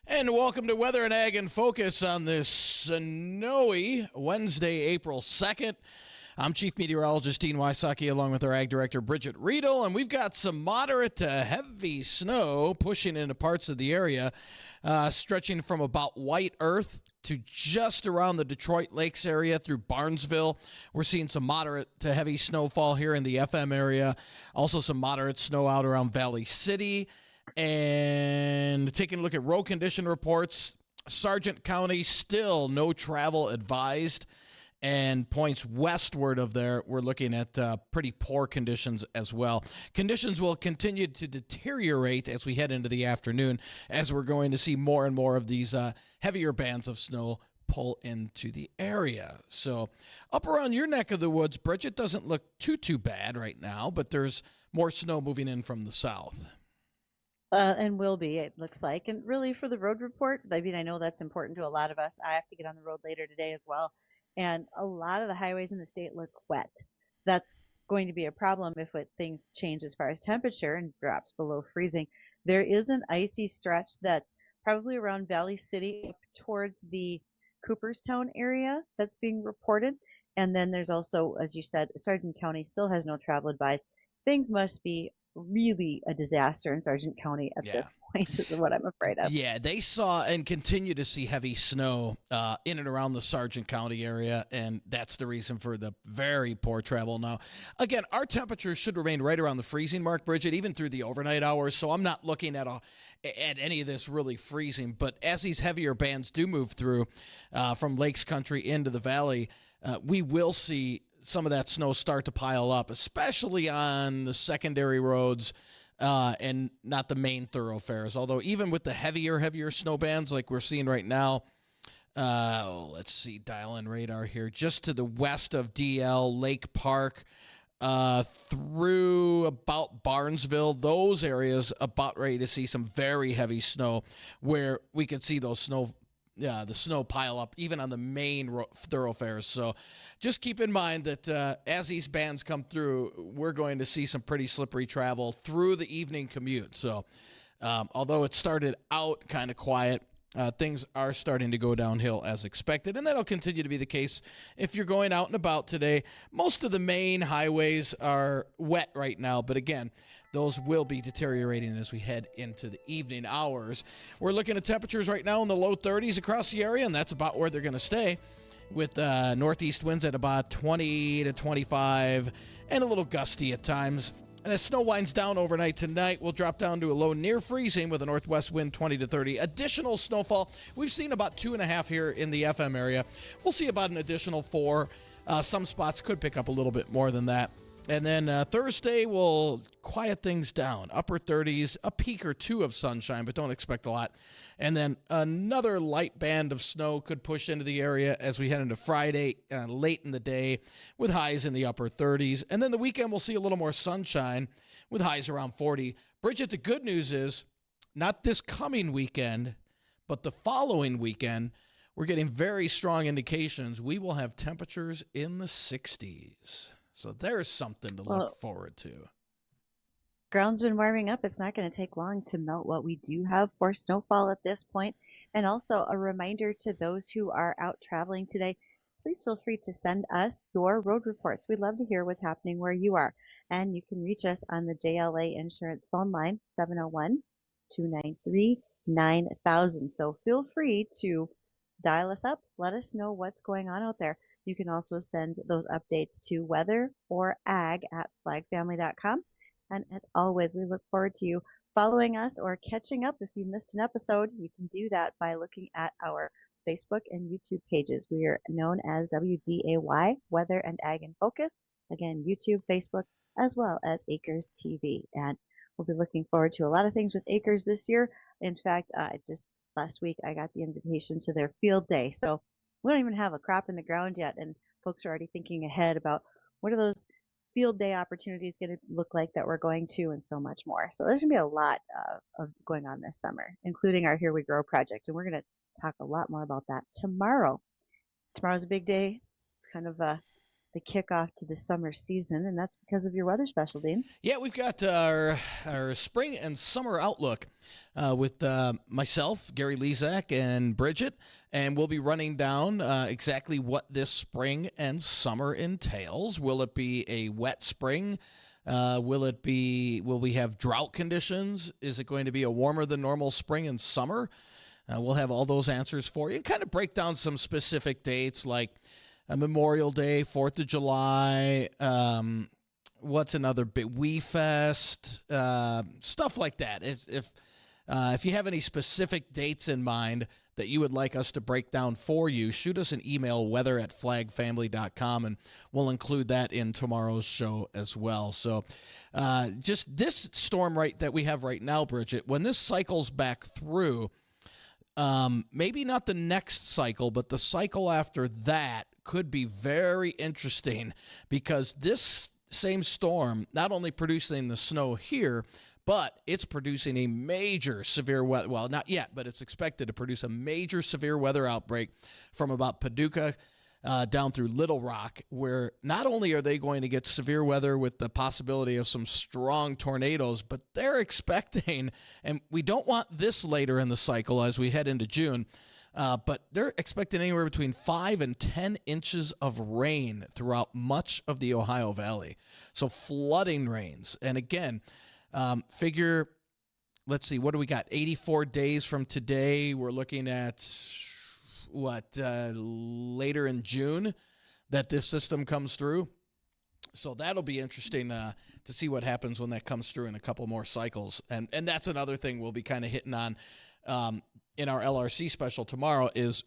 And welcome to Weather and Ag in Focus on this snowy Wednesday, April 2nd. I'm Chief Meteorologist Dean Wysocki along with our Ag Director Bridgette Readel, and we've got some moderate to heavy snow pushing into parts of the area, stretching from about white earth to just around the Detroit Lakes area through Barnesville. We're seeing some moderate to heavy snowfall here in the FM area. Also some moderate snow out around Valley City. And taking a look at road condition reports, Sargent County still no travel advised. And points westward of there, we're looking at pretty poor conditions as well. Conditions will continue to deteriorate as we head into the afternoon, as we're going to see more and more of these heavier bands of snow pull into the area. So up around your neck of the woods, Bridgette, doesn't look too bad right now, but there's more snow moving in from the south. And will be, it looks like. And really for the road report, I mean, I know that's important to a lot of us. I have to get on the road later today as well. And a lot of the highways in the state look wet. That's going to be a problem if things change as far as temperature and drops below freezing. There is an icy stretch that's probably around Valley City up towards the Cooperstown area that's being reported. And then there's also, as you said, Sargent County still has no travel advised. Things must be really a disaster in Sargent County at this point is what I'm afraid of. Yeah, they saw and continue to see heavy snow in and around the Sargent County area, and that's the reason for the very poor travel. Now, again, our temperatures should remain right around the freezing mark, Bridgette, even through the overnight hours, so I'm not looking at any of this really freezing. But as these heavier bands do move through from Lakes Country into the valley, we will see some of that snow start to pile up, especially on the secondary roads and not the main thoroughfares. Although even with the heavier snow bands like we're seeing right now, let's see, dial in radar here, just to the west of DL, Lake Park, through about Barnesville, those areas about ready to see some very heavy snow where we could see those the snow pile up even on the main thoroughfares. So just keep in mind that as these bands come through, we're going to see some pretty slippery travel through the evening commute. So although it started out kind of quiet, things are starting to go downhill as expected, and that'll continue to be the case if you're going out and about today. Most of the main highways are wet right now, but again, those will be deteriorating as we head into the evening hours. We're looking at temperatures right now in the low 30s across the area, and that's about where they're going to stay, with northeast winds at about 20 to 25 and a little gusty at times. And as snow winds down overnight tonight, we'll drop down to a low near freezing with a northwest wind 20 to 30. Additional snowfall, we've seen about 2.5 here in the FM area. We'll see about an additional 4. Some spots could pick up a little bit more than that. And then Thursday, we'll quiet things down. Upper 30s, a peak or 2 of sunshine, but don't expect a lot. And then another light band of snow could push into the area as we head into Friday late in the day with highs in the upper 30s. And then the weekend, we'll see a little more sunshine with highs around 40. Bridgette, the good news is not this coming weekend, but the following weekend, we're getting very strong indications we will have temperatures in the 60s. So there's something to look forward to. Ground's been warming up. It's not going to take long to melt what we do have for snowfall at this point. And also a reminder to those who are out traveling today, please feel free to send us your road reports. We'd love to hear what's happening where you are. And you can reach us on the JLA Insurance phone line, 701-293-9000. So feel free to dial us up. Let us know what's going on out there. You can also send those updates to weather or ag@flagfamily.com. And as always, we look forward to you following us or catching up. If you missed an episode, you can do that by looking at our Facebook and YouTube pages. We are known as WDAY, Weather and Ag in Focus. Again, YouTube, Facebook, as well as Acres TV. And we'll be looking forward to a lot of things with Acres this year. In fact, just last week, I got the invitation to their field day. So we don't even have a crop in the ground yet, and folks are already thinking ahead about what are those field day opportunities going to look like that we're going to, and so much more. So there's going to be a lot of going on this summer, including our Here We Grow project, and we're going to talk a lot more about that tomorrow. Tomorrow's a big day. It's kind of the kickoff to the summer season, and that's because of your weather special, Dean. Yeah, we've got our spring and summer outlook with myself, Gary Lezak, and Bridgette, and we'll be running down exactly what this spring and summer entails. Will it be a wet spring? Will we have drought conditions? Is it going to be a warmer than normal spring and summer? We'll have all those answers for you and kind of break down some specific dates like Memorial Day, 4th of July, what's another big Wee Fest, stuff like that. If you have any specific dates in mind that you would like us to break down for you, shoot us an email, weather@flagfamily.com, and we'll include that in tomorrow's show as well. So just this storm that we have right now, Bridgette, when this cycles back through, maybe not the next cycle, but the cycle after that could be very interesting because this same storm not only producing the snow here, but it's producing a major severe weather. Well, not yet, but it's expected to produce a major severe weather outbreak from about Paducah down through Little Rock, where not only are they going to get severe weather with the possibility of some strong tornadoes, but they're expecting, and we don't want this later in the cycle as we head into June, but they're expecting anywhere between 5 and 10 inches of rain throughout much of the Ohio Valley. So flooding rains. And again, figure, let's see, what do we got? 84 days from today. We're looking at later in June that this system comes through. So that'll be interesting to see what happens when that comes through in a couple more cycles. And that's another thing we'll be kind of hitting on in our LRC special tomorrow is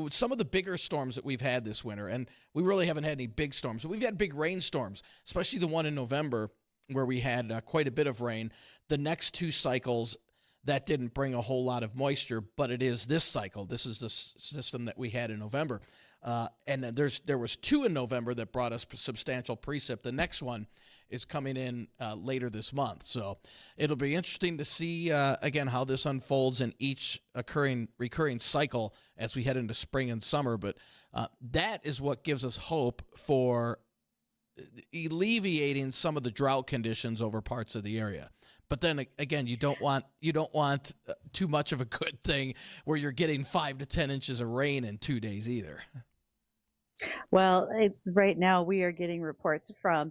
some of the bigger storms that we've had this winter. And we really haven't had any big storms. We've had big rainstorms, especially the one in November where we had quite a bit of rain. The next two cycles, that didn't bring a whole lot of moisture, but it is this cycle. This is the system that we had in November. And there was two in November that brought us substantial precip. The next one is coming in later this month. So it'll be interesting to see, again, how this unfolds in each recurring cycle as we head into spring and summer. But that is what gives us hope for alleviating some of the drought conditions over parts of the area. But then again, you don't want too much of a good thing where you're getting 5 to 10 inches of rain in 2 days either. Well, right now we are getting reports from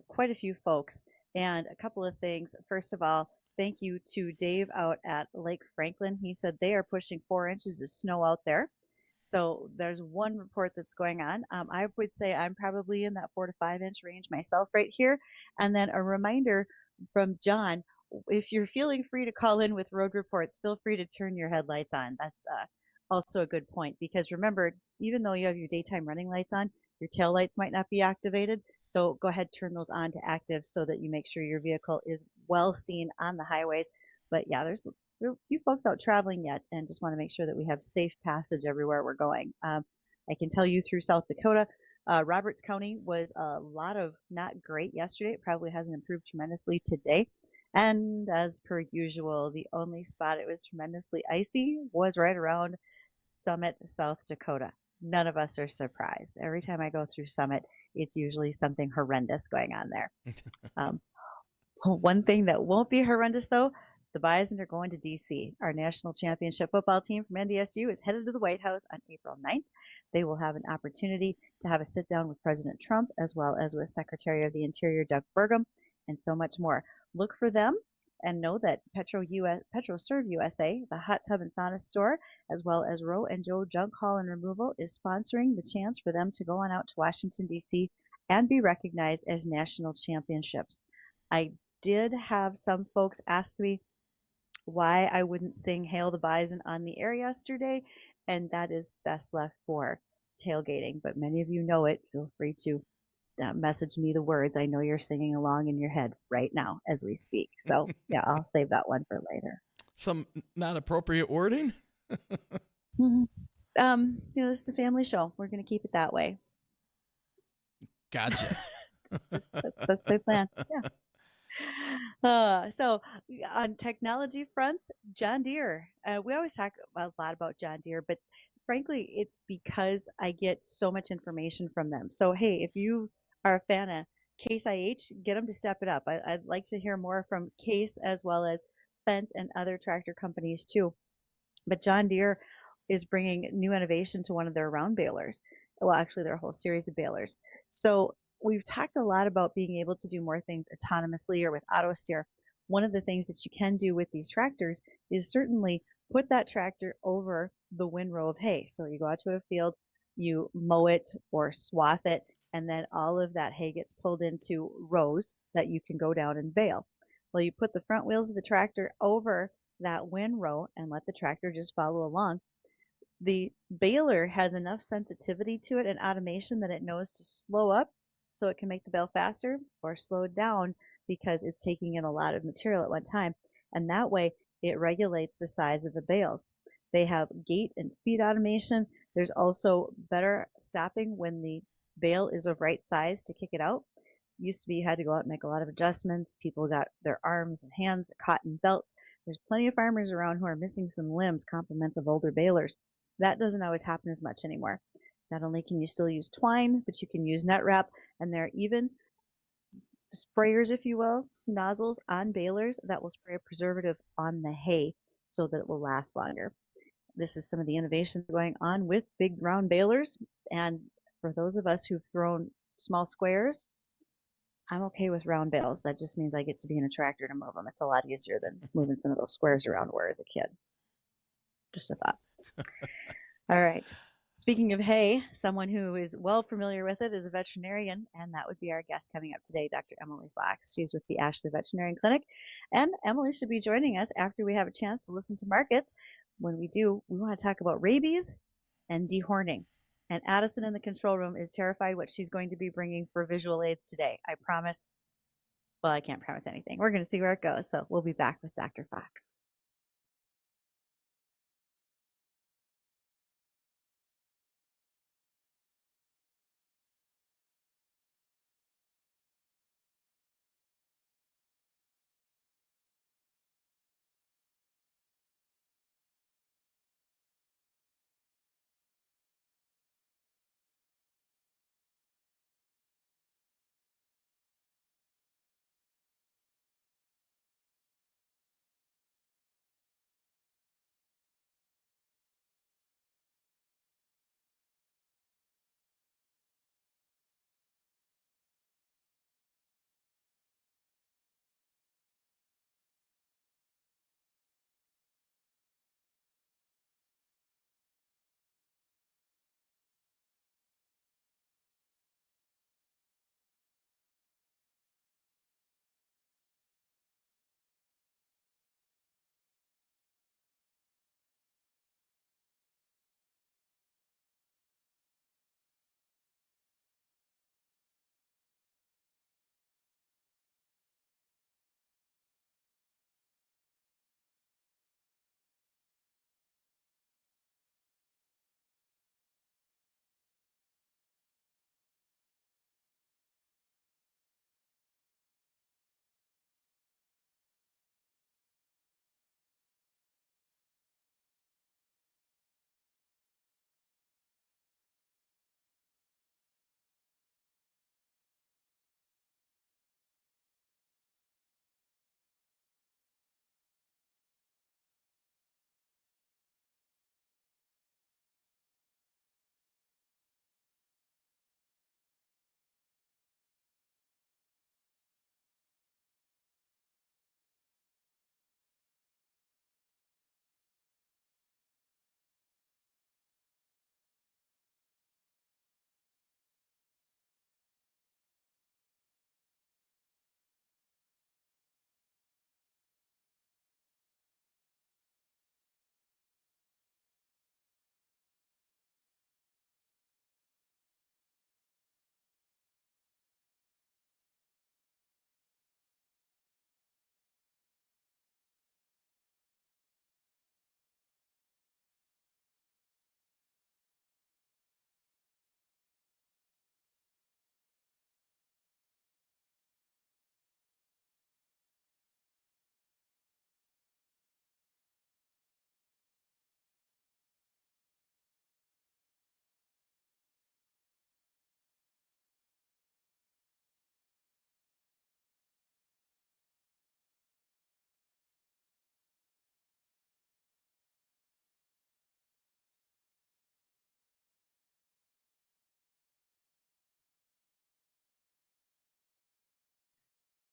quite a few folks, and a couple of things. First of all, thank you to Dave out at Lake Franklin. He said they are pushing 4 inches of snow out there. So there's one report that's going on. I would say I'm probably in that 4 to 5 inch range myself right here. And then a reminder from John, if you're feeling free to call in with road reports, feel free to turn your headlights on. That's also a good point because remember, even though you have your daytime running lights on, your tail lights might not be activated. So go ahead, turn those on to active so that you make sure your vehicle is well seen on the highways. But yeah, there's a few folks out traveling yet and just want to make sure that we have safe passage everywhere we're going. I can tell you through South Dakota, Roberts County was a lot of not great yesterday. It probably hasn't improved tremendously today. And as per usual, the only spot it was tremendously icy was right around Summit, South Dakota. None of us are surprised. Every time I go through Summit, it's usually something horrendous going on there. One thing that won't be horrendous, though, the Bison are going to D.C. Our national championship football team from NDSU is headed to the White House on April 9th. They will have an opportunity to have a sit down with President Trump as well as with Secretary of the Interior Doug Burgum and so much more. Look for them and know that PetroServe USA, the hot tub and sauna store, as well as Roe and Joe Junk Haul and Removal is sponsoring the chance for them to go on out to Washington, D.C. and be recognized as national championships. I did have some folks ask me why I wouldn't sing Hail the Bison on the air yesterday, and that is best left for tailgating. But many of you know it. Feel free to message me the words. I know you're singing along in your head right now as we speak. So yeah, I'll save that one for later. Some not appropriate wording? This is a family show. We're going to keep it that way. Gotcha. That's my plan. Yeah. So on technology front, John Deere. We always talk a lot about John Deere, but frankly, it's because I get so much information from them. So, hey, if you are a fan of Case IH, get them to step it up. I'd like to hear more from Case as well as Fendt and other tractor companies too. But John Deere is bringing new innovation to one of their round balers. Well, actually, their whole series of balers. So we've talked a lot about being able to do more things autonomously or with auto steer. One of the things that you can do with these tractors is certainly put that tractor over the windrow of hay. So you go out to a field, you mow it or swath it, and then all of that hay gets pulled into rows that you can go down and bale. Well, you put the front wheels of the tractor over that windrow and let the tractor just follow along. The baler has enough sensitivity to it and automation that it knows to slow up so it can make the bale faster or slow it down because it's taking in a lot of material at one time. And that way it regulates the size of the bales. They have gate and speed automation. There's also better stopping when the bale is of right size to kick it out. Used to be you had to go out and make a lot of adjustments. People got their arms and hands caught in belts. There's plenty of farmers around who are missing some limbs, compliments of older balers. That doesn't always happen as much anymore. Not only can you still use twine, but you can use net wrap, and there are even sprayers, if you will, nozzles on balers that will spray a preservative on the hay so that it will last longer. This is some of the innovation going on with big round balers, and for those of us who've thrown small squares, I'm okay with round bales. That just means I get to be in a tractor to move them. It's a lot easier than moving some of those squares around where as a kid. Just a thought. All right. Speaking of hay, someone who is well familiar with it is a veterinarian, and that would be our guest coming up today, Dr. Emily Fox. She's with the Ashley Veterinarian Clinic, and Emily should be joining us after we have a chance to listen to markets. When we do, we want to talk about rabies and dehorning. And Addison in the control room is terrified what she's going to be bringing for visual aids today. I promise. Well, I can't promise anything. We're going to see where it goes. So we'll be back with Dr. Fox.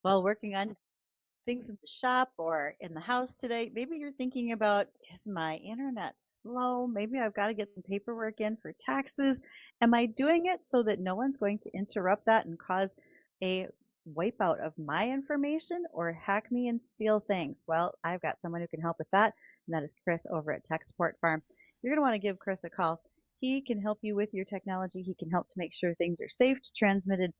while working on things in the shop or in the house today. Maybe you're thinking about, is my internet slow? Maybe I've got to get some paperwork in for taxes. Am I doing it so that no one's going to interrupt that and cause a wipeout of my information or hack me and steal things? Well, I've got someone who can help with that, and that is Chris over at Tech Support Farm. You're going to want to give Chris a call. He can help you with your technology. He can help to make sure things are safe, transmitted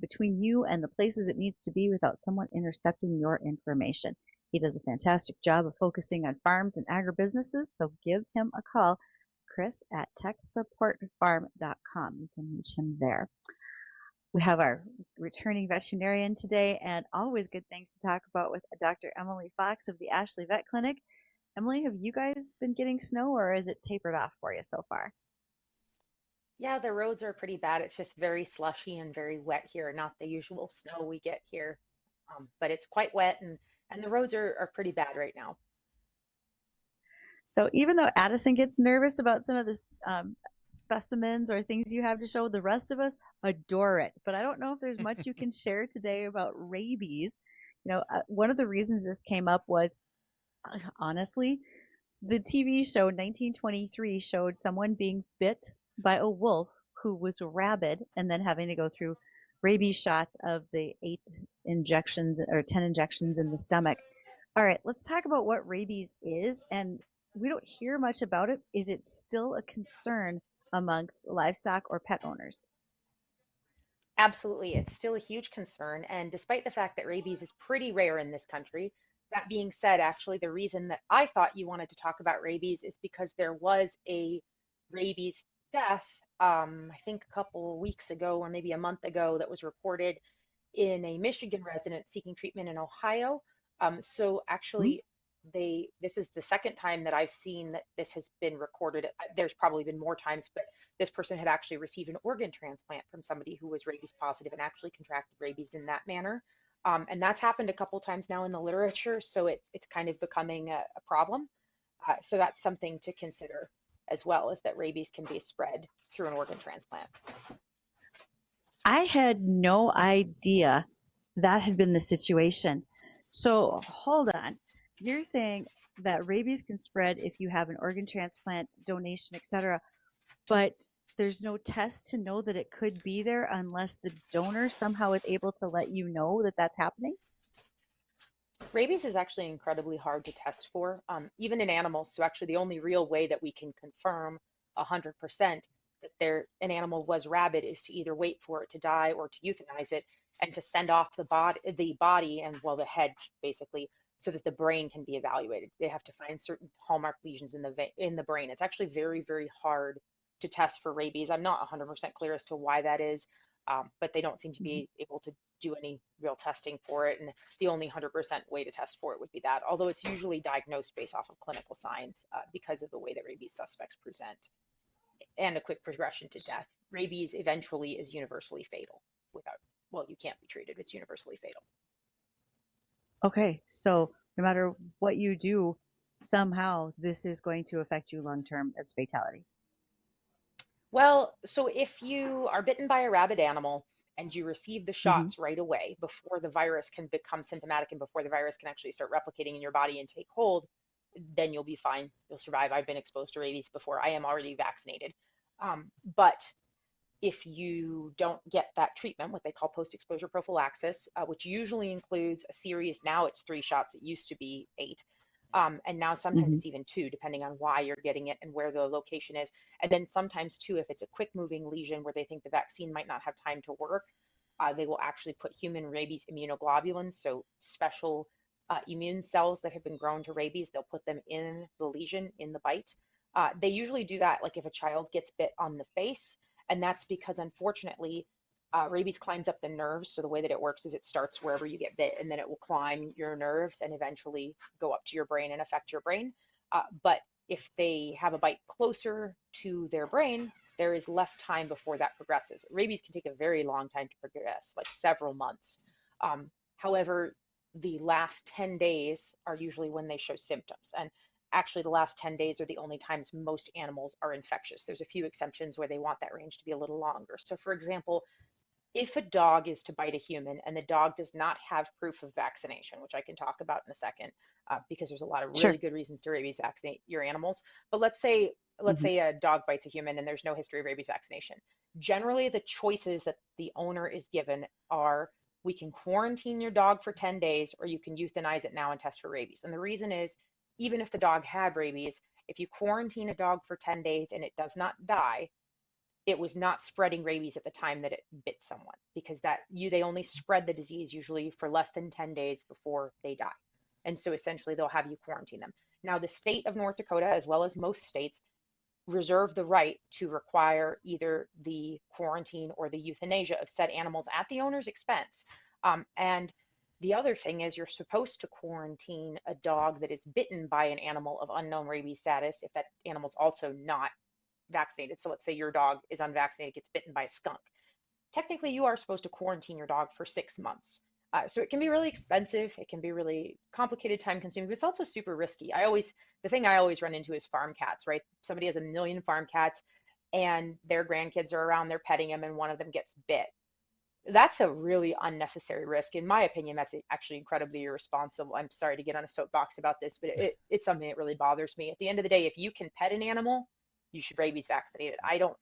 between you and the places it needs to be without someone intercepting your information. He does a fantastic job of focusing on farms and agribusinesses, so give him a call, Chris at techsupportfarm.com. You can reach him there. We have our returning veterinarian today, and always good things to talk about with Dr. Emily Fox of the Ashley Vet Clinic. Emily, have you guys been getting snow, or is it tapered off for you so far? Yeah, the roads are pretty bad. It's just very slushy and very wet here, not the usual snow we get here. But it's quite wet and the roads are pretty bad right now. So even though Addison gets nervous about some of the specimens or things you have to show, the rest of us adore it. But I don't know if there's much you can share today about rabies. One of the reasons this came up was, honestly, the TV show 1923 showed someone being bit by a wolf who was rabid and then having to go through rabies shots of the 8 injections or 10 injections in the stomach. All right, let's talk about what rabies is. And we don't hear much about it. Is it still a concern amongst livestock or pet owners? Absolutely, it's still a huge concern. And despite the fact that rabies is pretty rare in this country, that being said, actually, the reason that I thought you wanted to talk about rabies is because there was a rabies death, I think a couple weeks ago or maybe a month ago, that was reported in a Michigan resident seeking treatment in Ohio. So Hmm? actually, this is the second time that I've seen that this has been recorded. There's probably been more times, but this person had actually received an organ transplant from somebody who was rabies positive and actually contracted rabies in that manner. And that's happened a couple times now in the literature, so it's kind of becoming a problem. So that's something to consider as well, is that rabies can be spread through an organ transplant. I had no idea that had been the situation. So hold on. You're saying that rabies can spread if you have an organ transplant, donation, etc., but there's no test to know that it could be there unless the donor somehow is able to let you know that that's happening? Rabies is actually incredibly hard to test for, even in animals. So actually, the only real way that we can confirm 100% that an animal was rabid is to either wait for it to die or to euthanize it and to send off the body and well the head basically, so that the brain can be evaluated. They have to find certain hallmark lesions in the brain. It's actually very, very hard to test for rabies. I'm not 100% clear as to why that is, but they don't seem to Mhm. be able to do any real testing for it. And the only 100% way to test for it would be that, although it's usually diagnosed based off of clinical signs because of the way that rabies suspects present and a quick progression to death. Rabies eventually is universally fatal without, well, you can't be treated, it's universally fatal. Okay, so no matter what you do, somehow this is going to affect you long term as fatality. Well, so if you are bitten by a rabid animal and you receive the Hmm. shots right away before the virus can become symptomatic and before the virus can actually start replicating in your body and take hold, then you'll be fine. You'll survive. I've been exposed to rabies before. I am already vaccinated. But if you don't get that treatment, what they call post-exposure prophylaxis, which usually includes a series, now it's 3 shots, it used to be 8. And now sometimes Hmm. it's even 2, depending on why you're getting it and where the location is. And then sometimes, too, if it's a quick moving lesion where they think the vaccine might not have time to work, they will actually put human rabies immunoglobulins, so special immune cells that have been grown to rabies, they'll put them in the lesion, in the bite. They usually do that like if a child gets bit on the face, and that's because unfortunately, rabies climbs up the nerves. So the way that it works is it starts wherever you get bit, and then it will climb your nerves and eventually go up to your brain and affect your brain. But if they have a bite closer to their brain, there is less time before that progresses. Rabies can take a very long time to progress, like several months. However, the last 10 days are usually when they show symptoms. And actually, the last 10 days are the only times most animals are infectious. There's a few exceptions where they want that range to be a little longer. So, for example, if a dog is to bite a human and the dog does not have proof of vaccination, which I can talk about in a second, because there's a lot of really Sure. good reasons to rabies vaccinate your animals. But let's Hmm. say a dog bites a human and there's no history of rabies vaccination. Generally, the choices that the owner is given are, we can quarantine your dog for 10 days, or you can euthanize it now and test for rabies. And the reason is, even if the dog had rabies, if you quarantine a dog for 10 days and it does not die, it was not spreading rabies at the time that it bit someone, because they only spread the disease usually for less than 10 days before they die. And so essentially they'll have you quarantine them. Now, the state of North Dakota, as well as most states, reserve the right to require either the quarantine or the euthanasia of said animals at the owner's expense. And the other thing is, you're supposed to quarantine a dog that is bitten by an animal of unknown rabies status if that animal's also not vaccinated. So let's say your dog is unvaccinated, gets bitten by a skunk. Technically, you are supposed to quarantine your dog for 6 months. So it can be really expensive. It can be really complicated, time consuming, but it's also super risky. The thing I always run into is farm cats, right? Somebody has a million farm cats and their grandkids are around, they're petting them, and one of them gets bit. That's a really unnecessary risk. In my opinion, that's actually incredibly irresponsible. I'm sorry to get on a soapbox about this, but it's something that really bothers me. At the end of the day, if you can pet an animal, you should rabies vaccinate it. I don't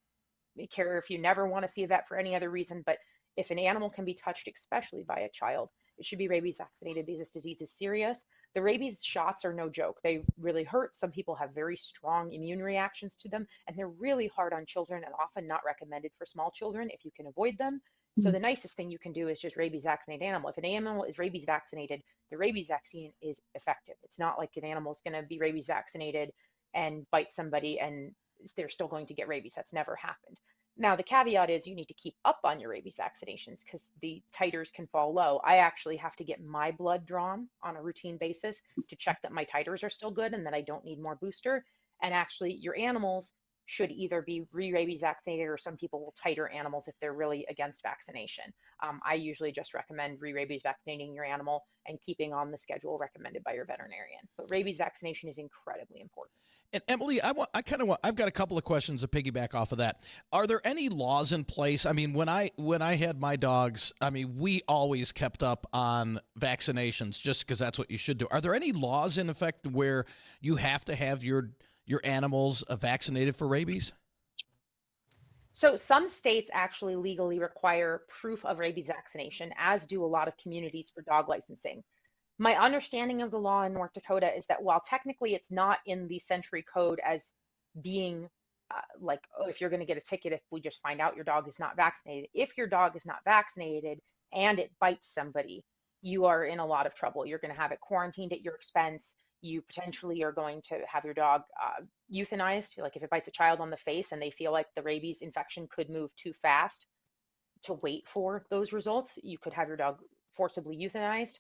care if you never want to see a vet for any other reason, but if an animal can be touched, especially by a child, it should be rabies vaccinated, because this disease is serious. The rabies shots are no joke. They really hurt. Some people have very strong immune reactions to them, and they're really hard on children and often not recommended for small children if you can avoid them. So the nicest thing you can do is just rabies vaccinate animal. If an animal is rabies vaccinated, the rabies vaccine is effective. It's not like an animal is going to be rabies vaccinated and bite somebody and they're still going to get rabies. That's never happened. Now, the caveat is, you need to keep up on your rabies vaccinations because the titers can fall low. I actually have to get my blood drawn on a routine basis to check that my titers are still good and that I don't need more booster. And actually, your animals should either be re-rabies vaccinated, or some people will titer animals if they're really against vaccination. I usually just recommend re-rabies vaccinating your animal and keeping on the schedule recommended by your veterinarian. But rabies vaccination is incredibly important. And Emily, I've got a couple of questions to piggyback off of that. Are there any laws in place? I mean, when I had my dogs, I mean, we always kept up on vaccinations just because that's what you should do. Are there any laws in effect where you have to have your animals vaccinated for rabies? So some states actually legally require proof of rabies vaccination, as do a lot of communities for dog licensing. My understanding of the law in North Dakota is that while technically it's not in the Century Code as being like, oh, if you're going to get a ticket if we just find out your dog is not vaccinated, if your dog is not vaccinated and it bites somebody, you are in a lot of trouble. You're going to have it quarantined at your expense. You potentially are going to have your dog euthanized. Like if it bites a child on the face and they feel like the rabies infection could move too fast to wait for those results, you could have your dog forcibly euthanized.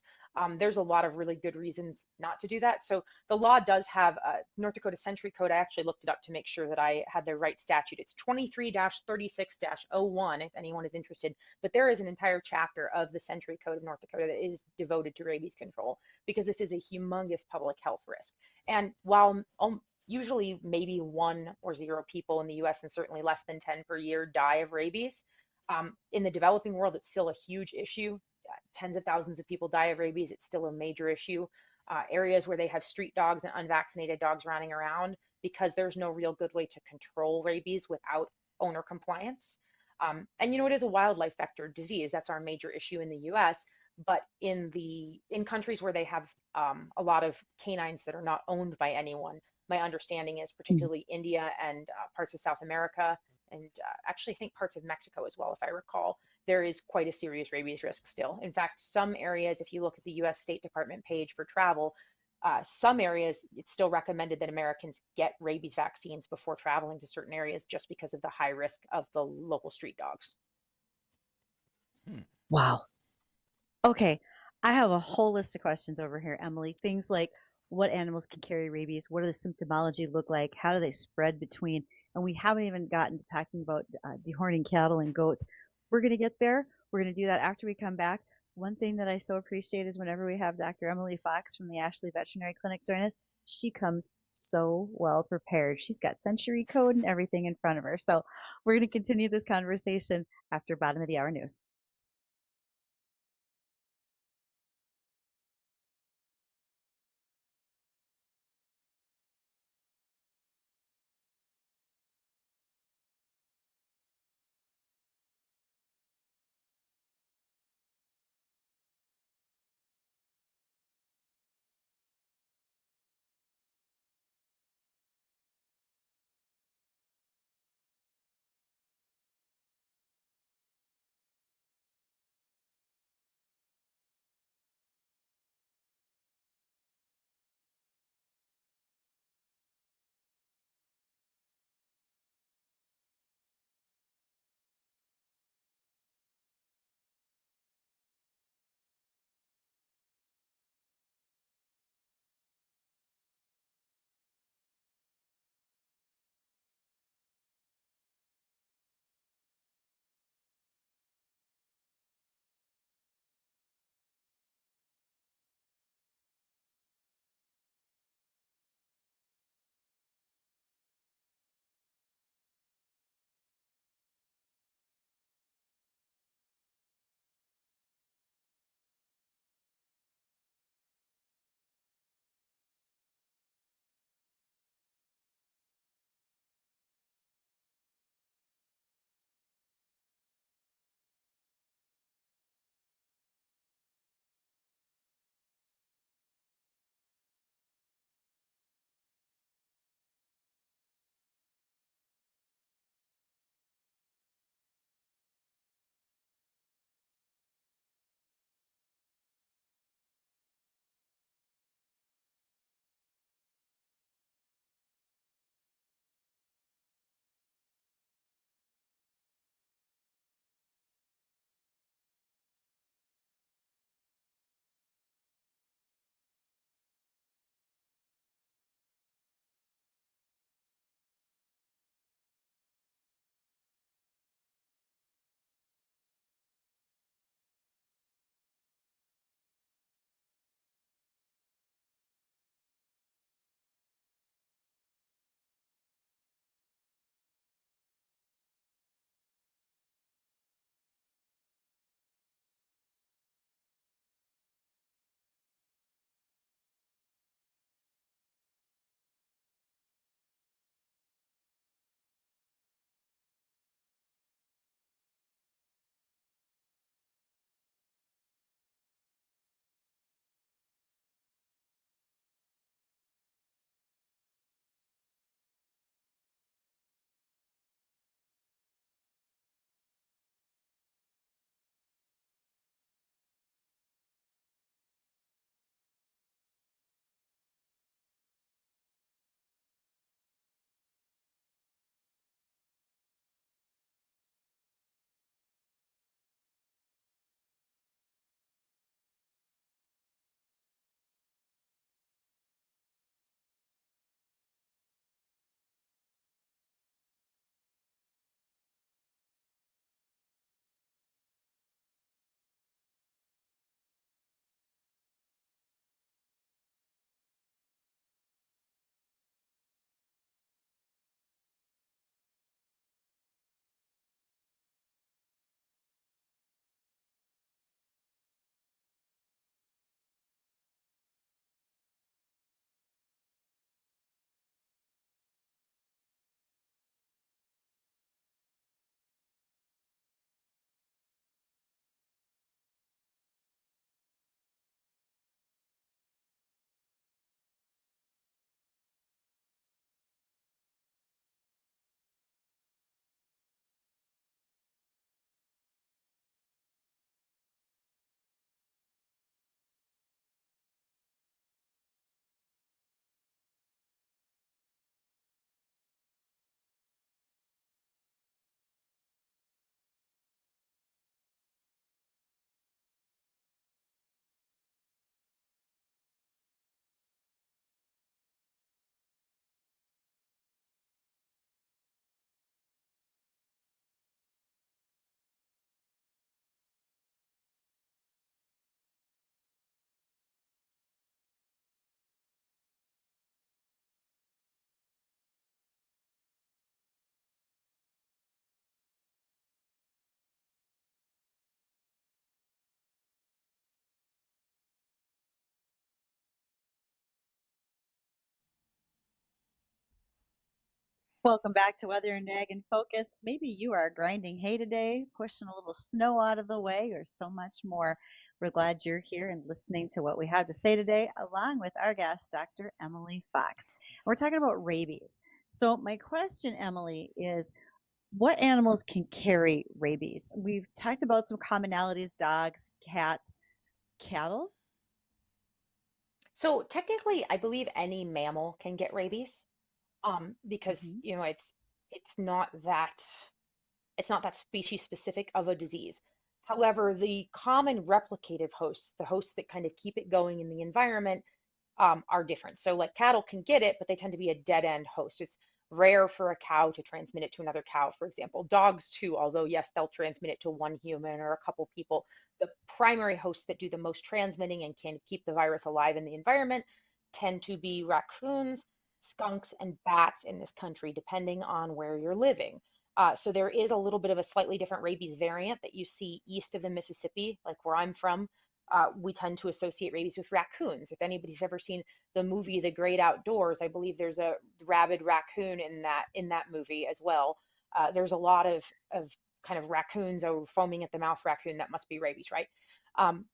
There's a lot of really good reasons not to do that. So the law does have a North Dakota Century Code. I actually looked it up to make sure that I had the right statute. It's 23-36-01 if anyone is interested. But there is an entire chapter of the Century Code of North Dakota that is devoted to rabies control, because this is a humongous public health risk. And while usually maybe 1 or 0 people in the US, and certainly less than 10 per year, die of rabies, in the developing world, it's still a huge issue. Tens of thousands of people die of rabies. It's still a major issue. Areas where they have street dogs and unvaccinated dogs running around, because there's no real good way to control rabies without owner compliance. And it is a wildlife vector disease. That's our major issue in the US. But in countries where they have a lot of canines that are not owned by anyone, my understanding is particularly India and parts of South America, and actually I think parts of Mexico as well, if I recall, there is quite a serious rabies risk still. In fact, some areas, if you look at the US State Department page for travel, some areas, it's still recommended that Americans get rabies vaccines before traveling to certain areas, just because of the high risk of the local street dogs. Wow. Okay, I have a whole list of questions over here, Emily. Things like, what animals can carry rabies? What do the symptomology look like? How do they spread between? And we haven't even gotten to talking about dehorning cattle and goats. We're going to get there. We're going to do that after we come back. One thing that I so appreciate is whenever we have Dr. Emily Fox from the Ashley Veterinary Clinic join us, she comes so well prepared. She's got Century Code and everything in front of her. So we're going to continue this conversation after bottom of the hour news. Welcome back to Weather and Ag in Focus. Maybe you are grinding hay today, pushing a little snow out of the way, or so much more. We're glad you're here and listening to what we have to say today, along with our guest, Dr. Emily Fox. We're talking about rabies. So, my question, Emily, is what animals can carry rabies? We've talked about some commonalities: dogs, cats, cattle. So technically, I believe any mammal can get rabies, because Hmm. it's not that species specific of a disease. However, the common replicative hosts, the hosts that kind of keep it going in the environment, are different. So like cattle can get it, but they tend to be a dead end host. It's rare for a cow to transmit it to another cow, for example. Dogs too, although yes, they'll transmit it to one human or a couple people. The primary hosts that do the most transmitting and can keep the virus alive in the environment tend to be raccoons, skunks, and bats in this country, depending on where you're living. So there is a little bit of a slightly different rabies variant that you see east of the Mississippi, like where I'm from. We tend to associate rabies with raccoons. If anybody's ever seen the movie The Great Outdoors, I believe there's a rabid raccoon in that movie as well. There's a lot of kind of raccoons or foaming at the mouth raccoon that must be rabies, right? Um,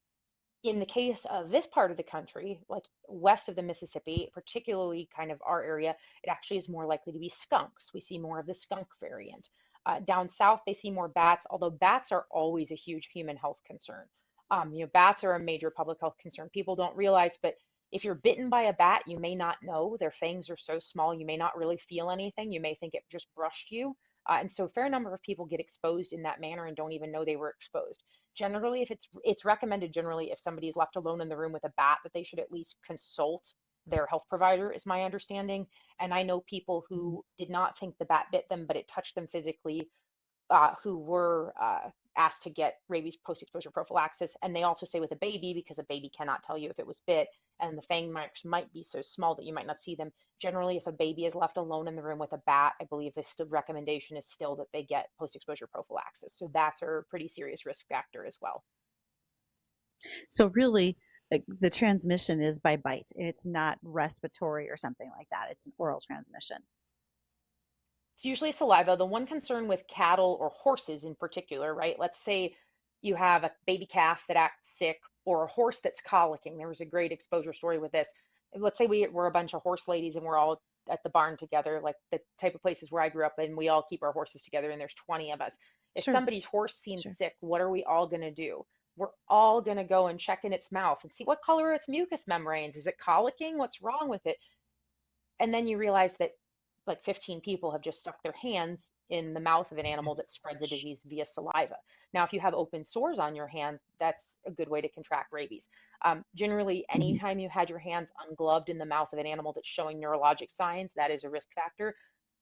in the case of this part of the country, like west of the Mississippi, particularly kind of our area, it actually is more likely to be skunks. We see more of the skunk variant. Down south, they see more bats, although bats are always a huge human health concern. Bats are a major public health concern. People don't realize, but if you're bitten by a bat, you may not know. Their fangs are so small, you may not really feel anything. You may think it just brushed you. And so a fair number of people get exposed in that manner and don't even know they were exposed. Generally, if it's recommended generally if somebody is left alone in the room with a bat that they should at least consult their health provider, is my understanding. And I know people Mhm. who did not think the bat bit them, but it touched them physically, who were asked to get rabies post-exposure prophylaxis. And they also say with a baby, because a baby cannot tell you if it was bit, and the fang marks might be so small that you might not see them. Generally, if a baby is left alone in the room with a bat, I believe the recommendation is still that they get post-exposure prophylaxis. So bats are a pretty serious risk factor as well. So really, the transmission is by bite. It's not respiratory or something like that. It's an oral transmission. It's usually saliva. The one concern with cattle or horses in particular, right? Let's say you have a baby calf that acts sick or a horse that's colicking. There was a great exposure story with this. Let's say we're a bunch of horse ladies and we're all at the barn together, like the type of places where I grew up, and we all keep our horses together, and there's 20 of us. If Sure, somebody's horse seems sure. sick, what are we all going to do? We're all going to go and check in its mouth and see what color are its mucous membranes. Is it colicking? What's wrong with it? And then you realize that like 15 people have just stuck their hands in the mouth of an animal that spreads a disease via saliva. Now, if you have open sores on your hands, that's a good way to contract rabies. Generally, Mhm. anytime you had your hands ungloved in the mouth of an animal that's showing neurologic signs, that is a risk factor.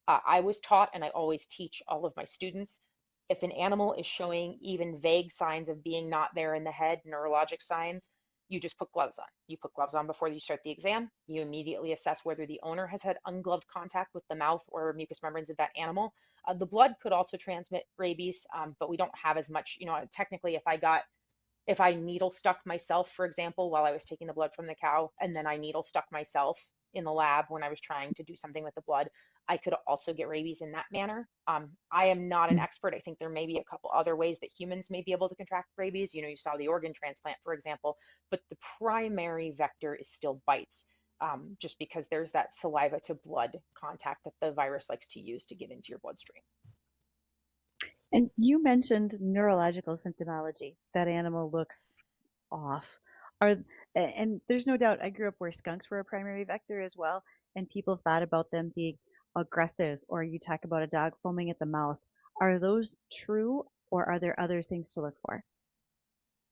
I was taught, and I always teach all of my students, if an animal is showing even vague signs of being not there in the head, neurologic signs, you just put gloves on. You put gloves on before you start the exam. You immediately assess whether the owner has had ungloved contact with the mouth or mucous membranes of that animal. The blood could also transmit rabies, but we don't have as much. Technically, if I needle stuck myself, for example, while I was taking the blood from the cow, and then I needle stuck myself in the lab when I was trying to do something with the blood, I could also get rabies in that manner. I am not an expert. I think there may be a couple other ways that humans may be able to contract rabies. You saw the organ transplant, for example, but the primary vector is still bites, just because there's that saliva to blood contact that the virus likes to use to get into your bloodstream. And you mentioned neurological symptomology. That animal looks off. Are and there's no doubt I grew up where skunks were a primary vector as well, and people thought about them being aggressive, or you talk about a dog foaming at the mouth. Are those true, or are there other things to look for?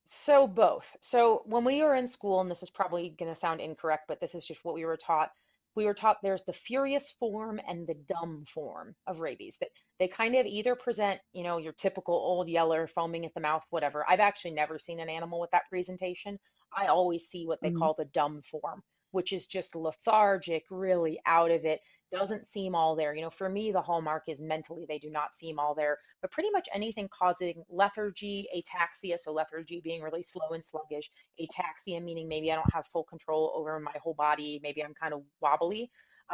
So both. So when we were in school, and this is probably going to sound incorrect, but this is just what we were taught. We were taught there's the furious form and the dumb form of rabies. That they kind of either present, your typical old yeller, foaming at the mouth, whatever. I've actually never seen an animal with that presentation. I always see what they Mhm. call the dumb form, which is just lethargic, really out of it, doesn't seem all there. For me, the hallmark is mentally they do not seem all there, but pretty much anything causing lethargy, ataxia, so lethargy being really slow and sluggish, ataxia meaning maybe I don't have full control over my whole body, maybe I'm kind of wobbly.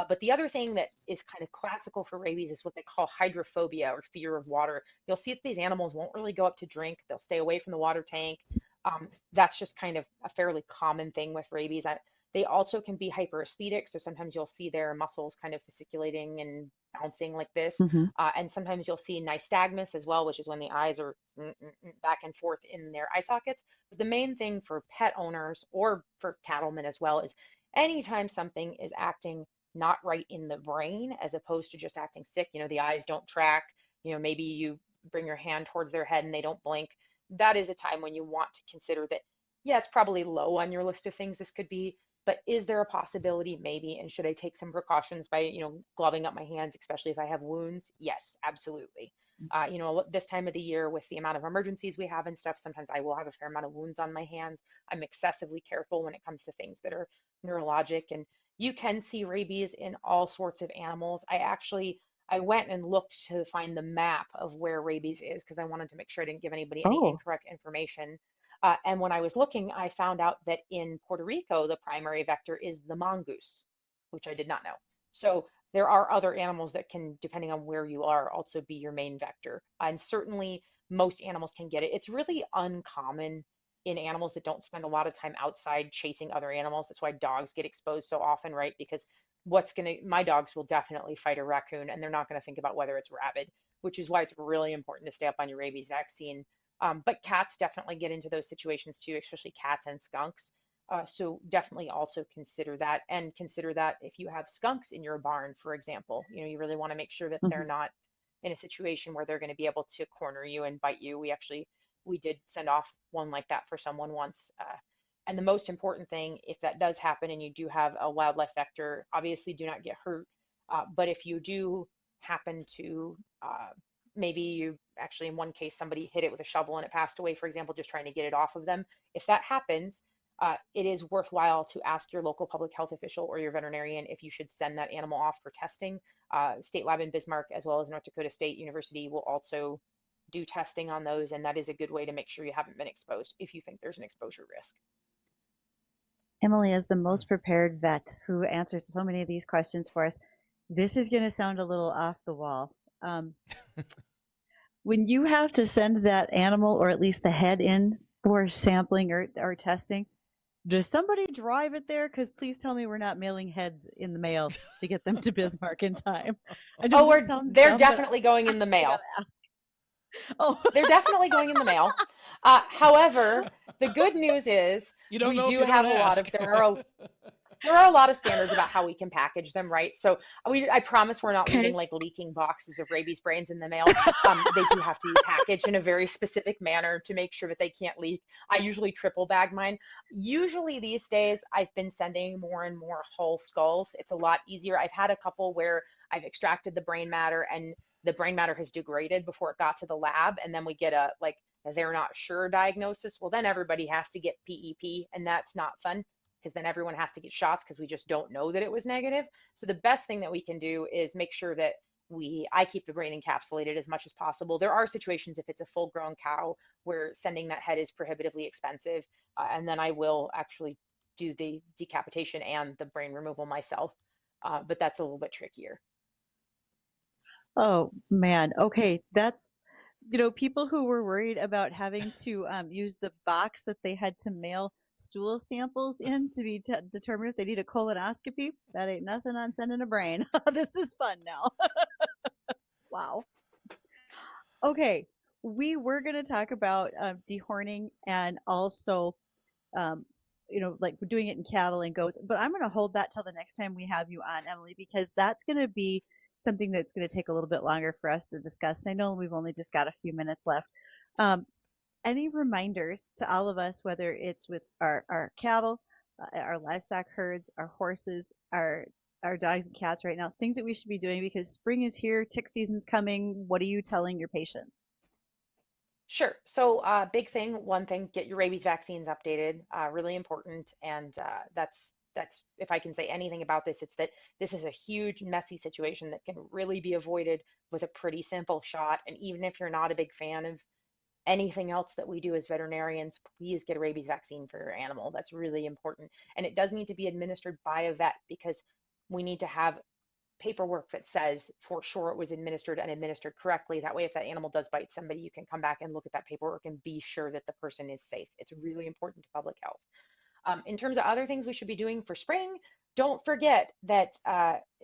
But the other thing that is kind of classical for rabies is what they call hydrophobia or fear of water. You'll see that these animals won't really go up to drink. They'll stay away from the water tank. That's just kind of a fairly common thing with rabies. They also can be hyperesthetic, so sometimes you'll see their muscles kind of fasciculating and bouncing like this. Hmm. And sometimes you'll see nystagmus as well, which is when the eyes are back and forth in their eye sockets. But the main thing for pet owners or for cattlemen as well is anytime something is acting not right in the brain as opposed to just acting sick, the eyes don't track, maybe you bring your hand towards their head and they don't blink. That is a time when you want to consider that, yeah, it's probably low on your list of things this could be, but is there a possibility? Maybe. And should I take some precautions by, gloving up my hands, especially if I have wounds? Yes, absolutely. This time of the year with the amount of emergencies we have and stuff, sometimes I will have a fair amount of wounds on my hands. I'm excessively careful when it comes to things that are neurologic, and you can see rabies in all sorts of animals. I went and looked to find the map of where rabies is because I wanted to make sure I didn't give anybody any Oh, incorrect information. And when I was looking, I found out that in Puerto Rico, the primary vector is the mongoose, which I did not know. So there are other animals that can, depending on where you are, also be your main vector. And certainly most animals can get it. It's really uncommon in animals that don't spend a lot of time outside chasing other animals. That's why dogs get exposed so often, right? Because my dogs will definitely fight a raccoon and they're not going to think about whether it's rabid, which is why it's really important to stay up on your rabies vaccine. But cats definitely get into those situations too, especially cats and skunks. So definitely also consider that, and consider that if you have skunks in your barn, for example, you really want to make sure that they're hmm. not in a situation where they're going to be able to corner you and bite you. We did send off one like that for someone once. And the most important thing, if that does happen and you do have a wildlife vector, obviously do not get hurt. But if you do happen to, maybe you actually, in one case, somebody hit it with a shovel and it passed away, for example, just trying to get it off of them. If that happens, it is worthwhile to ask your local public health official or your veterinarian if you should send that animal off for testing. State Lab in Bismarck, as well as North Dakota State University, will also do testing on those, and that is a good way to make sure you haven't been exposed if you think there's an exposure risk. Emily, as the most prepared vet who answers so many of these questions for us, this is going to sound a little off the wall. Um, when you have to send that animal or at least the head in for sampling or testing, does somebody drive it there? Because please tell me we're not mailing heads in the mail to get them to Bismarck in time. I know Oh, that sounds they're dumb, but definitely going in the I mail. gotta ask. Oh, They're definitely going in the mail. However, the good news is You don't we know if do you don't have a lot of ask. there are a lot of standards about how we can package them, right? So I promise we're not leaving okay. like leaking boxes of rabies brains in the mail. They do have to be packaged in a very specific manner to make sure that they can't leak. I usually triple bag mine. Usually these days, I've been sending more and more whole skulls. It's a lot easier. I've had a couple where I've extracted the brain matter and the brain matter has degraded before it got to the lab, and then we get a like they're not sure diagnosis. Well, then everybody has to get PEP, and that's not fun because then everyone has to get shots because we just don't know that it was negative. So the best thing that we can do is make sure that I keep the brain encapsulated as much as possible. There are situations if it's a full grown cow where sending that head is prohibitively expensive, and then I will actually do the decapitation and the brain removal myself. But that's a little bit trickier. Oh man. Okay, that's people who were worried about having to use the box that they had to mail stool samples in to be determined if they need a colonoscopy. That ain't nothing on sending a brain. This is fun now. Wow. Okay, we were going to talk about dehorning and also, um, like we're doing it in cattle and goats, but I'm going to hold that till the next time we have you on, Emily, because that's going to be something that's going to take a little bit longer for us to discuss. And I know we've only just got a few minutes left. Um, any reminders to all of us, whether it's with our cattle, our livestock herds, our horses, our dogs and cats right now, things that we should be doing because spring is here, tick season's coming. What are you telling your patients? Sure. So, one thing, get your rabies vaccines updated. Really important. And that's if I can say anything about this, it's that this is a huge, messy situation that can really be avoided with a pretty simple shot. And even if you're not a big fan of anything else that we do as veterinarians, please get a rabies vaccine for your animal. That's really important. And it does need to be administered by a vet because we need to have paperwork that says for sure it was administered and administered correctly. That way, if that animal does bite somebody, you can come back and look at that paperwork and be sure that the person is safe. It's really important to public health. In terms of other things we should be doing for spring, don't forget that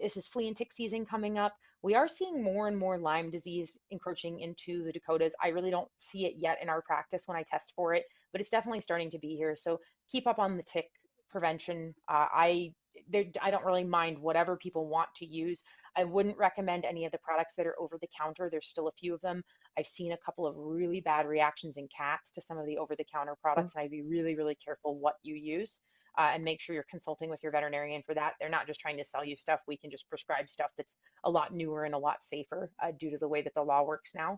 this is flea and tick season coming up. We are seeing more and more Lyme disease encroaching into the Dakotas. I really don't see it yet in our practice when I test for it, but it's definitely starting to be here. So keep up on the tick prevention. I don't really mind whatever people want to use. I wouldn't recommend any of the products that are over the counter. There's still a few of them. I've seen a couple of really bad reactions in cats to some of the over the counter products, and I'd be really, really careful what you use. And make sure you're consulting with your veterinarian for that. They're not just trying to sell you stuff. We can just prescribe stuff that's a lot newer and a lot safer due to the way that the law works now.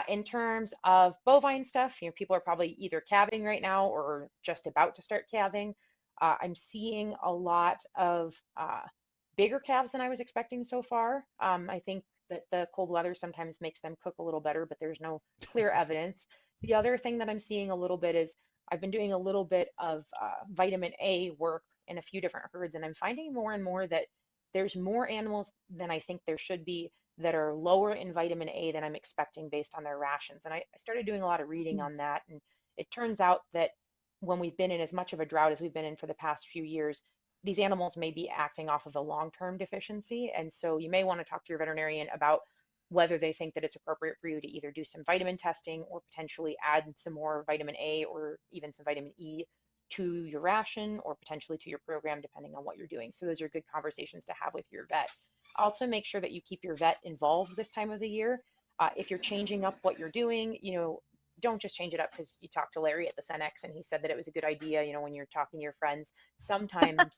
In terms of bovine stuff, people are probably either calving right now or just about to start calving. I'm seeing a lot of bigger calves than I was expecting so far. I think that the cold weather sometimes makes them cook a little better, but there's no clear evidence. The other thing that I'm seeing a little bit is I've been doing a little bit of vitamin A work in a few different herds, and I'm finding more and more that there's more animals than I think there should be that are lower in vitamin A than I'm expecting based on their rations. And I started doing a lot of reading on that, and it turns out that when we've been in as much of a drought as we've been in for the past few years, these animals may be acting off of a long-term deficiency. And so you may want to talk to your veterinarian about whether they think that it's appropriate for you to either do some vitamin testing or potentially add some more vitamin A or even some vitamin E to your ration or potentially to your program, depending on what you're doing. So those are good conversations to have with your vet. Also, make sure that you keep your vet involved this time of the year. If you're changing up what you're doing, don't just change it up because you talked to Larry at the Cenex and he said that it was a good idea, when you're talking to your friends. Sometimes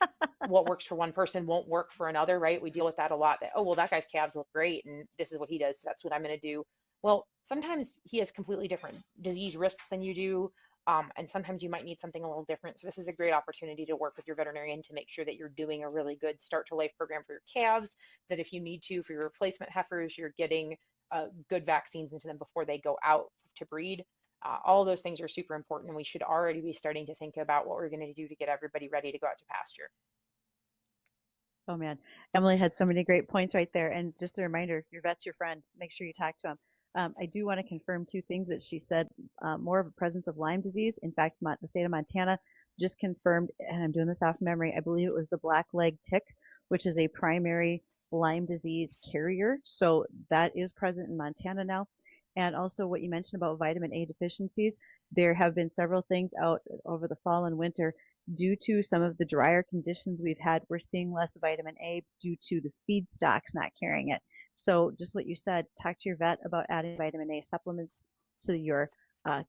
what works for one person won't work for another, right? We deal with that a lot that, oh, well, that guy's calves look great and this is what he does, so that's what I'm going to do. Well, sometimes he has completely different disease risks than you do. And sometimes you might need something a little different. So this is a great opportunity to work with your veterinarian to make sure that you're doing a really good start to life program for your calves, that if you need to, for your replacement heifers, you're getting good vaccines into them before they go out to breed. All of those things are super important, and we should already be starting to think about what we're going to do to get everybody ready to go out to pasture. Oh man, Emily had so many great points right there. And just a reminder, your vet's your friend. Make sure you talk to him. I do want to confirm two things that she said. More of a presence of Lyme disease. In fact, the state of Montana just confirmed, and I'm doing this off memory, I believe it was the black leg tick, which is a primary Lyme disease carrier. So that is present in Montana now. And also what you mentioned about vitamin A deficiencies, there have been several things out over the fall and winter. Due to some of the drier conditions we've had, we're seeing less vitamin A due to the feed stocks not carrying it. So just what you said, talk to your vet about adding vitamin A supplements to your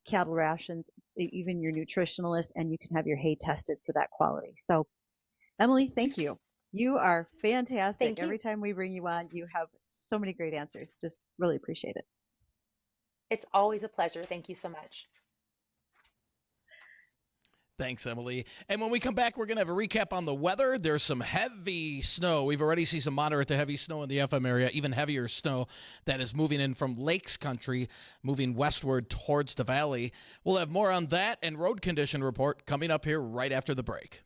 cattle rations, even your nutritionalist, and you can have your hay tested for that quality. So Emily, thank you. You are fantastic. Thank you. Every time we bring you on, you have so many great answers. Just really appreciate it. It's always a pleasure. Thank you so much. Thanks, Emily. And when we come back, we're going to have a recap on the weather. There's some heavy snow. We've already seen some moderate to heavy snow in the FM area, even heavier snow that is moving in from Lakes Country, moving westward towards the valley. We'll have more on that and road condition report coming up here right after the break.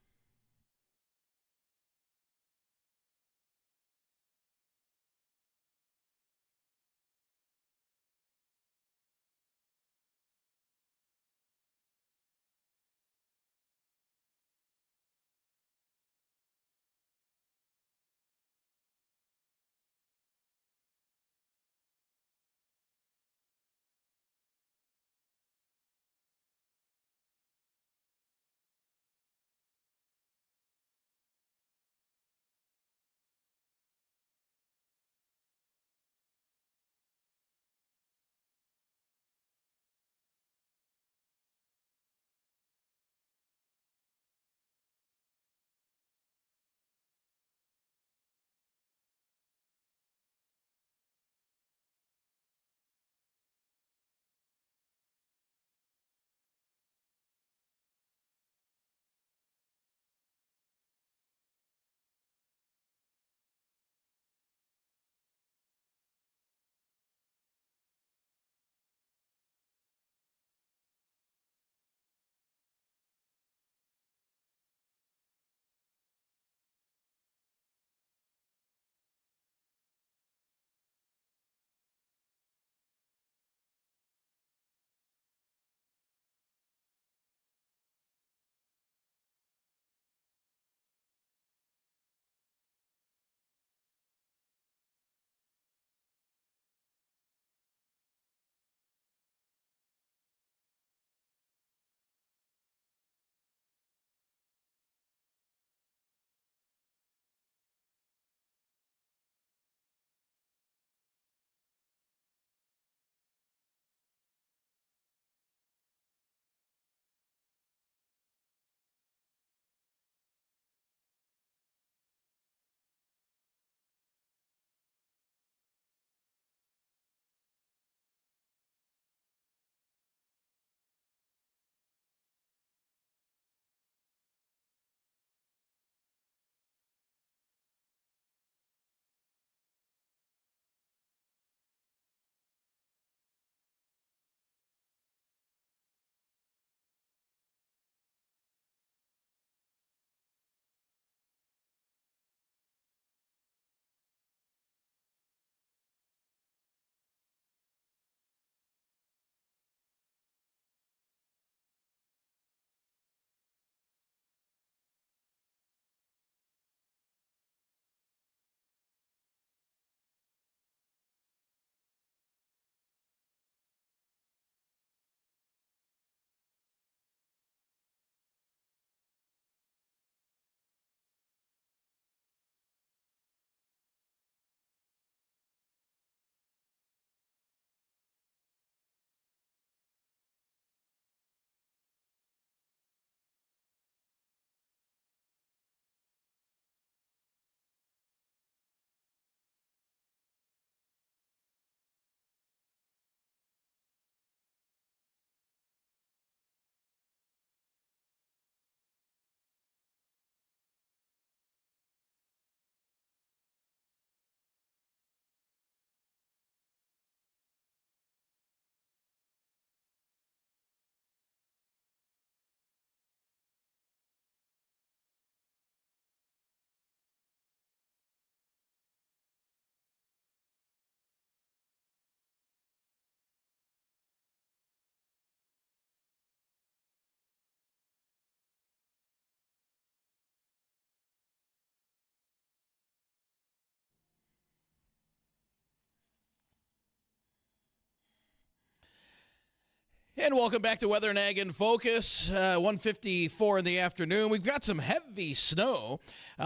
And welcome back to Weather and Ag in Focus, 1:54 in the afternoon. We've got some heavy snow,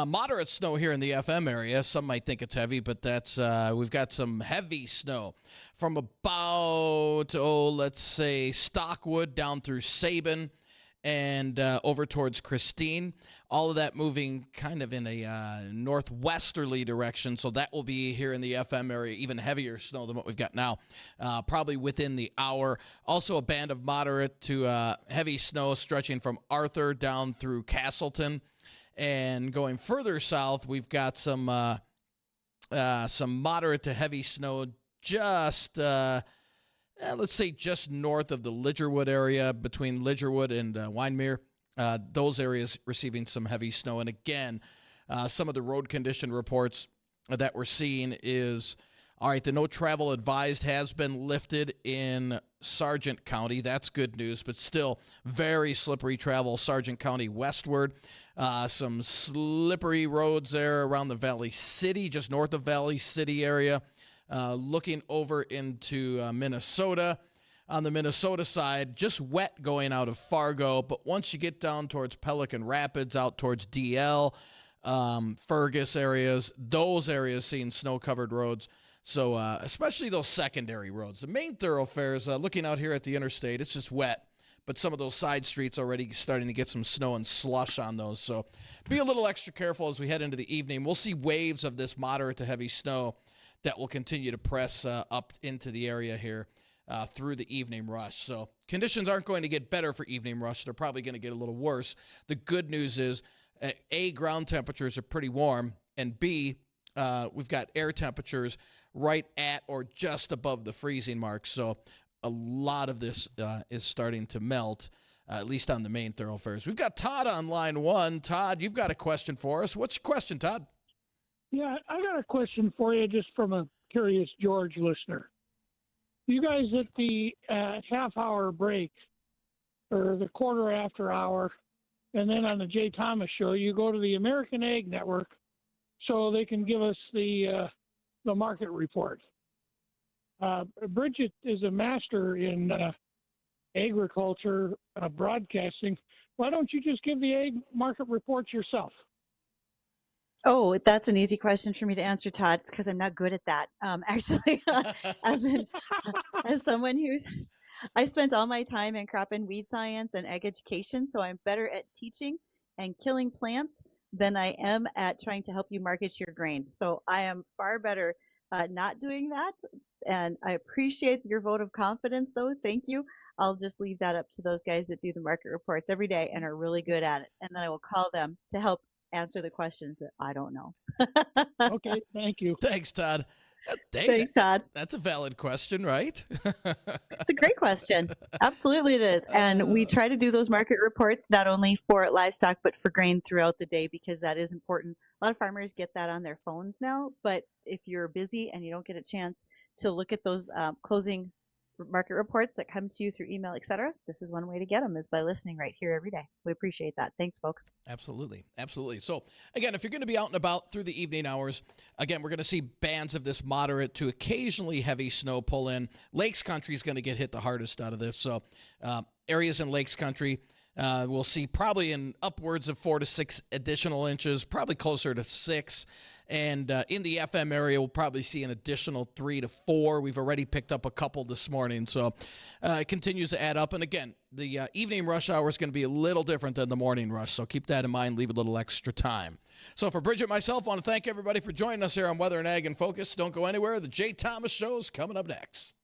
moderate snow here in the FM area. Some might think it's heavy, but that's we've got some heavy snow from about, let's say, Stockwood down through Sabin and over towards Christine. All of that moving kind of in a northwesterly direction, so that will be here in the FM area, even heavier snow than what we've got now, probably within the hour. Also a band of moderate to heavy snow stretching from Arthur down through Castleton. And going further south, we've got some moderate to heavy snow just let's say just north of the Lidgerwood area, between Lidgerwood and Winemere. Those areas receiving some heavy snow. And again, some of the road condition reports that we're seeing is, all right, the no travel advised has been lifted in Sargent County. That's good news, but still very slippery travel Sargent County westward. Some slippery roads there around the Valley City, just north of Valley City area. Looking over into Minnesota. On the Minnesota side, just wet going out of Fargo, but once you get down towards Pelican Rapids, out towards DL, Fergus areas, those areas seeing snow-covered roads. So especially those secondary roads. The main thoroughfares, looking out here at the interstate, it's just wet, but some of those side streets already starting to get some snow and slush on those. So be a little extra careful as we head into the evening. We'll see waves of this moderate to heavy snow that will continue to press up into the area here through the evening rush. So conditions aren't going to get better for evening rush. They're probably going to get a little worse. The good news is, A, ground temperatures are pretty warm, and B, we've got air temperatures right at or just above the freezing mark. So a lot of this is starting to melt, at least on the main thoroughfares. We've got Todd on line one. Todd, you've got a question for us. What's your question, Todd? Yeah, I got a question for you just from a curious George listener. You guys at the half-hour break or the quarter after hour, and then on the Jay Thomas show, you go to the American Ag Network so they can give us the market report. Bridgette is a master in agriculture broadcasting. Why don't you just give the ag market reports yourself? Oh, that's an easy question for me to answer, Todd, because I'm not good at that. Actually, as someone I spent all my time in crop and weed science and ag education, so I'm better at teaching and killing plants than I am at trying to help you market your grain. So I am far better not doing that, and I appreciate your vote of confidence, though. Thank you. I'll just leave that up to those guys that do the market reports every day and are really good at it, and then I will call them to help answer the questions that I don't know. Okay, thank you. Thanks, Todd. Thanks, Todd. That's a valid question, right? It's a great question. Absolutely it is. And we try to do those market reports not only for livestock, but for grain throughout the day, because that is important. A lot of farmers get that on their phones now, but if you're busy and you don't get a chance to look at those closing market reports that come to you through email, etc., this is one way to get them, is by listening right here every day. We appreciate that. Thanks, folks. Absolutely. Absolutely. So, again, if you're going to be out and about through the evening hours, again, we're going to see bands of this moderate to occasionally heavy snow pull in. Lakes Country is going to get hit the hardest out of this. So, areas in Lakes Country, we'll see probably in upwards of 4 to 6 additional inches, probably closer to 6. And in the FM area, we'll probably see an additional 3 to 4. We've already picked up a couple this morning. So it continues to add up. And again, the evening rush hour is going to be a little different than the morning rush. So keep that in mind. Leave a little extra time. So for Bridgette and myself, I want to thank everybody for joining us here on Weather and Ag in Focus. Don't go anywhere. The Jay Thomas Show is coming up next.